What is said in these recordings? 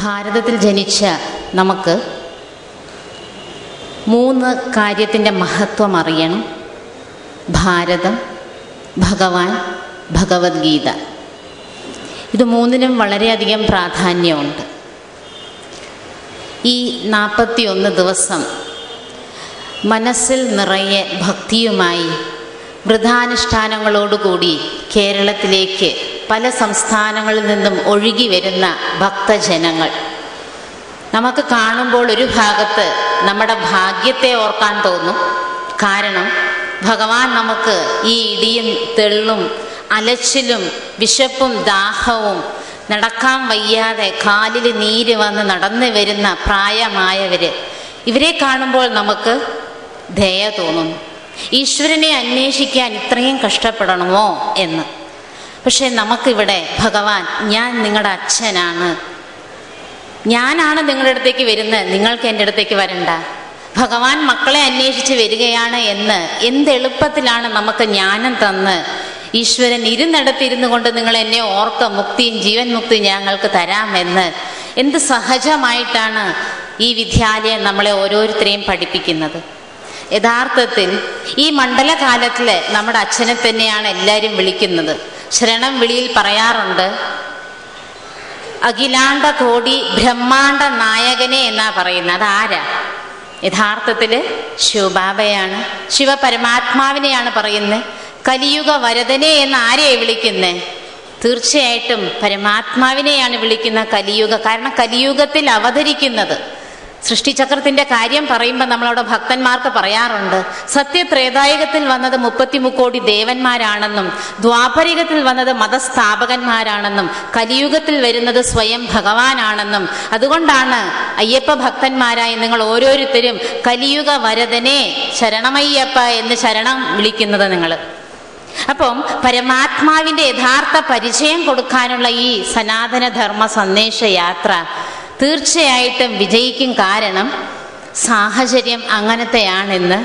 ഭാരതത്തിൽ ജനിച്ച നമുക്ക് 3 കാര്യത്തിൻ്റെ മഹത്വം അറിയണം. ഭാരതം, ഭഗവാൻ, ഭഗവത്ഗീത. ഇത് 3നും വളരെയധികം പ്രാധാന്യമുണ്ട്. ഈ 41 ദിവസം മനസ്സിൽ നിറയെ ഭക്തിയുമായി വ്രതാനുഷ്ഠാനങ്ങളോടുകൂടി കേരളത്തിലേക്ക് പല സംസ്ഥാനങ്ങളിൽ നിന്നും ഒഴുകി വരുന്ന ഭക്തജനങ്ങൾ നമുക്ക് കാണുമ്പോൾ ഒരു ഭാഗത്ത് നമ്മുടെ ഭാഗ്യത്തെ ഓർക്കാൻ തോന്നും. കാരണം ഭഗവാൻ നമുക്ക് ഈ ഇടിയും തെള്ളും അലച്ചിലും വിശപ്പും ദാഹവും നടക്കാൻ വയ്യാതെ കാലിൽ നീര് വന്ന് നടന്നു വരുന്ന പ്രായമായവർ, ഇവരെ കാണുമ്പോൾ നമുക്ക് ദയ തോന്നുന്നു. ഈശ്വരനെ അന്വേഷിക്കാൻ ഇത്രയും കഷ്ടപ്പെടണമോ എന്ന്. പക്ഷെ നമുക്കിവിടെ ഭഗവാൻ, ഞാൻ നിങ്ങളുടെ അച്ഛനാണ്, ഞാനാണ് നിങ്ങളുടെ അടുത്തേക്ക് വരുന്നത്, നിങ്ങൾക്ക് എൻ്റെ അടുത്തേക്ക് വരണ്ട, ഭഗവാൻ മക്കളെ അന്വേഷിച്ച് വരികയാണ് എന്ന് എന്ത് എളുപ്പത്തിലാണ് നമുക്ക് ജ്ഞാനം തന്ന് ഈശ്വരൻ ഇരുന്നിടത്തിരുന്നു കൊണ്ട് നിങ്ങൾ എന്നെ ഓർക്ക, മുക്തിയും ജീവൻ മുക്തിയും ഞങ്ങൾക്ക് തരാമെന്ന് എന്ത് സഹജമായിട്ടാണ് ഈ വിദ്യാലയം നമ്മളെ ഓരോരുത്തരെയും പഠിപ്പിക്കുന്നത്. യഥാർത്ഥത്തിൽ ഈ മണ്ഡലകാലത്തിൽ നമ്മുടെ അച്ഛനെ തന്നെയാണ് എല്ലാവരും വിളിക്കുന്നത്. ശരണം വിളിയിൽ പറയാറുണ്ട്, അഖിലാണ്ട കോടി ബ്രഹ്മാണ്ട നായകനെ എന്നാ പറയുന്നത്. അതാരാ? യഥാർത്ഥത്തിൽ ശിവബാബയാണ്, ശിവപരമാത്മാവിനെയാണ് പറയുന്നത്. കലിയുഗ വരദനെ എന്ന് ആരെയാണ് വിളിക്കുന്നത്? തീർച്ചയായിട്ടും പരമാത്മാവിനെയാണ് വിളിക്കുന്ന കലിയുഗ. കാരണം കലിയുഗത്തിൽ അവതരിക്കുന്നത്. സൃഷ്ടിചക്രത്തിൻ്റെ കാര്യം പറയുമ്പോൾ നമ്മളവിടെ ഭക്തന്മാർക്ക് പറയാറുണ്ട്, സത്യത്രേതായുഗത്തിൽ വന്നത് 33 കോടി ദേവന്മാരാണെന്നും ദ്വാപരികത്തിൽ വന്നത് മതസ്ഥാപകന്മാരാണെന്നും കലിയുഗത്തിൽ വരുന്നത് സ്വയം ഭഗവാനാണെന്നും. അതുകൊണ്ടാണ് അയ്യപ്പ ഭക്തന്മാരായി നിങ്ങൾ ഓരോരുത്തരും കലിയുഗ വരദനെ ശരണമയ്യപ്പ എന്ന് ശരണം വിളിക്കുന്നത് നിങ്ങൾ. അപ്പം പരമാത്മാവിൻ്റെ യഥാർത്ഥ പരിചയം കൊടുക്കാനുള്ള ഈ സനാതനധർമ്മ സന്ദേശ യാത്ര തീർച്ചയായിട്ടും വിജയിക്കും. കാരണം സാഹചര്യം അങ്ങനത്തെയാണെന്ന്.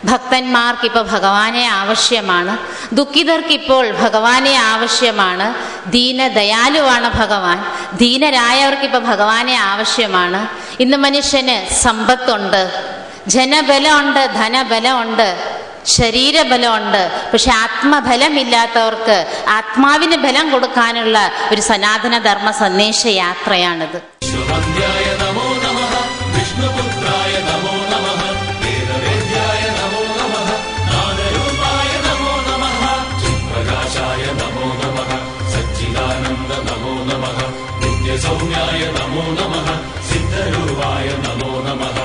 ഭക്തന്മാർക്കിപ്പോൾ ഭഗവാനെ ആവശ്യമാണ്, ദുഃഖിതർക്കിപ്പോൾ ഭഗവാനെ ആവശ്യമാണ്. ദീനദയാലുവാണ് ഭഗവാൻ, ദീനരായവർക്കിപ്പോൾ ഭഗവാനെ ആവശ്യമാണ്. ഇന്ന് മനുഷ്യന് സമ്പത്തുണ്ട്, ജനബലമുണ്ട്, ധനബലമുണ്ട്, ശരീരബലമുണ്ട്. പക്ഷെ ആത്മബലമില്ലാത്തവർക്ക് ആത്മാവിന് ബലം കൊടുക്കാനുള്ള ഒരു സനാതന ധർമ്മ സന്ദേശ യാത്രയാണിത്. സൗമ്യായ നമോ നമഃ, സിദ്ധരൂപായ നമോ നമഃ.